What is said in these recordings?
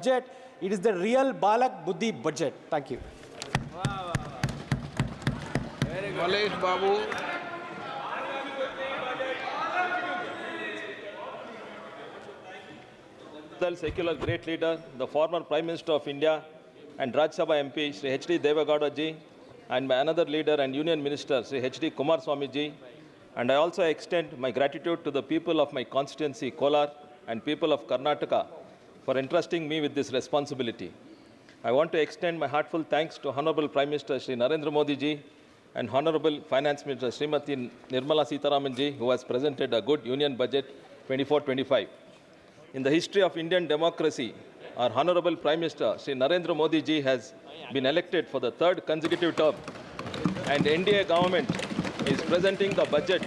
budget. It is the real Balak Buddhi budget. Thank you. Malesh Babu. The secular great leader, the former Prime Minister of India and Rajya Sabha MP, Sri H.D. Devagowda ji, and my another leader and Union Minister, Sri H.D. Kumaraswamy ji. And I also extend my gratitude to the people of my constituency, Kolar, and people of Karnataka for entrusting me with this responsibility. I want to extend my heartfelt thanks to Honorable Prime Minister Sri Narendra Modi ji and Honorable Finance Minister Srimati Nirmala Sitharaman ji, who has presented a good Union Budget 24-25. In the history of Indian democracy, our Honorable Prime Minister Sri Narendra Modi ji has been elected for the third consecutive term, and NDA government is presenting the budget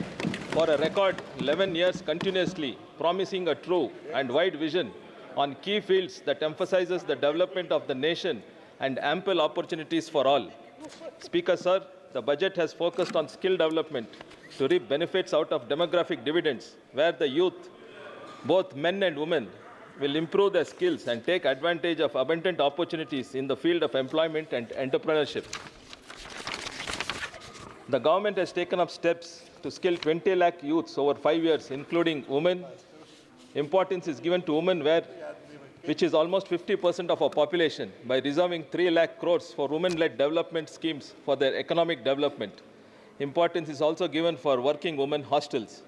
for a record 11 years continuously, promising a true and wide vision on key fields that emphasizes the development of the nation and ample opportunities for all. Speaker, sir, the budget has focused on skill development to reap benefits out of demographic dividends, where the youth, both men and women, will improve their skills and take advantage of abundant opportunities in the field of employment and entrepreneurship. The government has taken up steps to skill 20 lakh youths over 5 years, including women. Importance is given to women, which is almost 50% of our population, by reserving 3 lakh crores for women-led development schemes for their economic development. Importance is also given for working women hostels.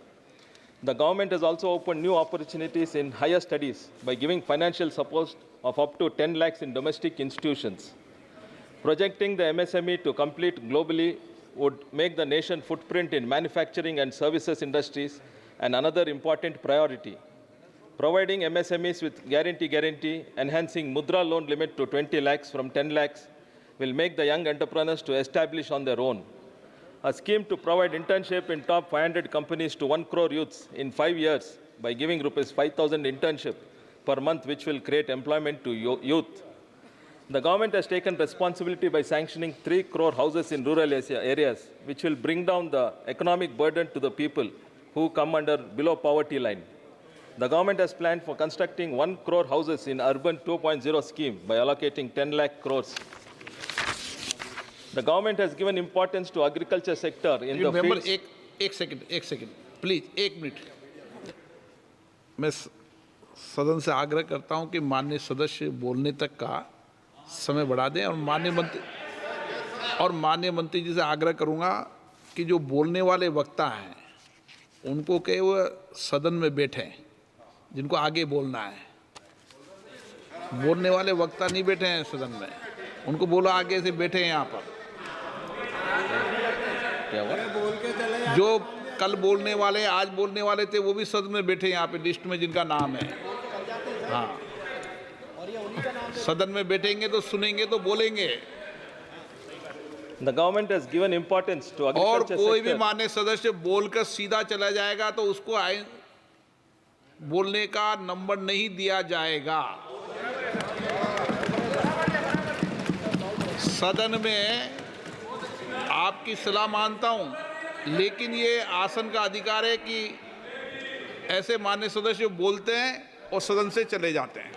The government has also opened new opportunities in higher studies by giving financial support of up to 10 lakhs in domestic institutions. Projecting the MSME to compete globally would make the nation footprint in manufacturing and services industries another important priority. Providing MSMEs with guarantee, enhancing Mudra loan limit to 20 lakhs from 10 lakhs will make the young entrepreneurs to establish on their own. A scheme to provide internship in top 500 companies to 1 crore youths in 5 years by giving rupees 5,000 internship per month, which will create employment to youth. The government has taken responsibility by sanctioning 3 crore houses in rural areas, which will bring down the economic burden to the people who come under below poverty line. The government has planned for constructing 1 crore houses in Urban 2.0 scheme by allocating 10 lakh crores. The government has given importance to agriculture sector in the fields. एक second please 1 minute. मैं सदन से आग्रह करता हूं कि माननीय सदस्य बोलने तक का समय बढ़ा दें, और माननीय मंत्री जी से आग्रह करूंगा कि जो बोलने वाले वक्ता हैं उनको कहे वो सदन में बैठे, जिनको आगे बोलना है. बोलने वाले वक्ता नहीं बैठे हैं सदन में, उनको बोलो आगे से बैठे हैं यहाँ पर. जो कल बोलने वाले, आज बोलने वाले थे, वो भी सदन में बैठे यहाँ पे लिस्ट में जिनका नाम है. हाँ, सदन में बैठेंगे तो सुनेंगे तो बोलेंगे. The government has given importance to agriculture और कोई sector. भी माननीय सदस्य बोलकर सीधा चला जाएगा तो उसको बोलने का नंबर नहीं दिया जाएगा. सदन में आपकी सलाह मानता हूं, लेकिन ये आसन का अधिकार है कि ऐसे माननीय सदस्य बोलते हैं और सदन से चले जाते हैं.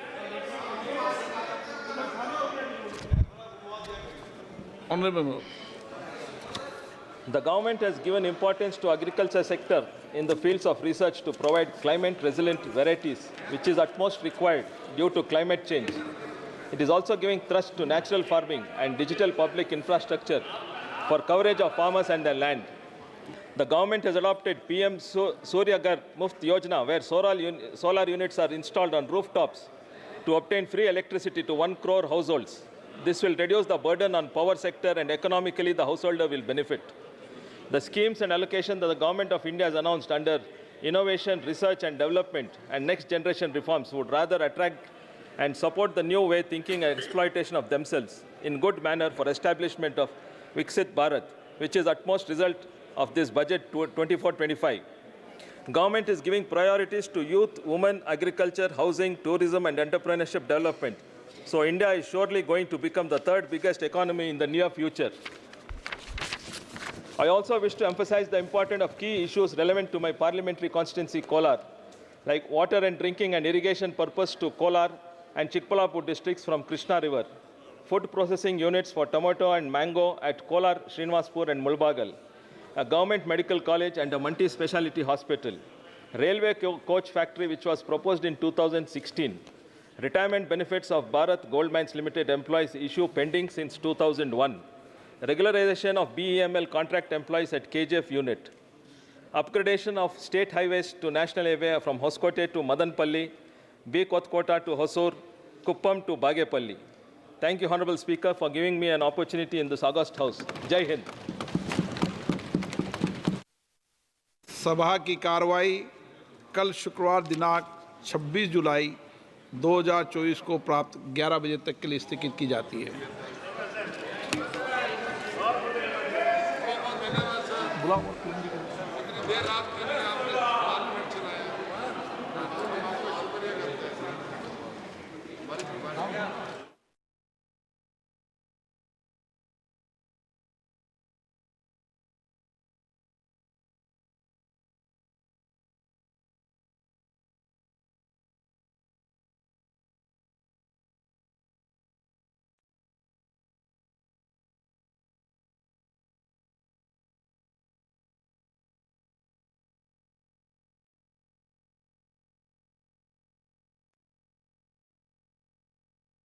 The government has given importance to agriculture sector in the fields of research to provide climate-resilient varieties, which is utmost required due to climate change. It is also giving thrust to natural farming and digital public infrastructure for coverage of farmers and their land. The government has adopted PM Surya Ghar Muft Yojana, where solar units are installed on rooftops to obtain free electricity to 1 crore households. This will reduce the burden on power sector, and economically the householder will benefit. The schemes and allocation that the Government of India has announced under innovation, research and development and next generation reforms would rather attract and support the new way thinking and exploitation of themselves in good manner for establishment of Viksit Bharat, which is utmost result of this budget 24-25. Government is giving priorities to youth, women, agriculture, housing, tourism and entrepreneurship development. So India is surely going to become the third biggest economy in the near future. I also wish to emphasize the importance of key issues relevant to my parliamentary constituency, Kolar, like water and drinking and irrigation purpose to Kolar and Chikpalapur districts from Krishna River. Food processing units for tomato and mango at Kolar, Srinivaspur and Mulbagal. A government medical college and a multi-speciality hospital. Railway coach factory which was proposed in 2016. Retirement benefits of Bharat Gold Mines Limited employees issue pending since 2001. Regularization of BEML contract employees at KGF unit. Upgradation of state highways to national highway from Hoskote to Madanpalli, B. Kotkota to Hosur, Kuppam to Bagepalli. Thank you, Honorable Speaker, for giving me an opportunity in this august house. Jai Hind. सभा की कार्रवाई कल शुक्रवार दिनांक 26 जुलाई 2024 को प्राप्त 11 बजे तक के लिए स्थगित की जाती है। देर रात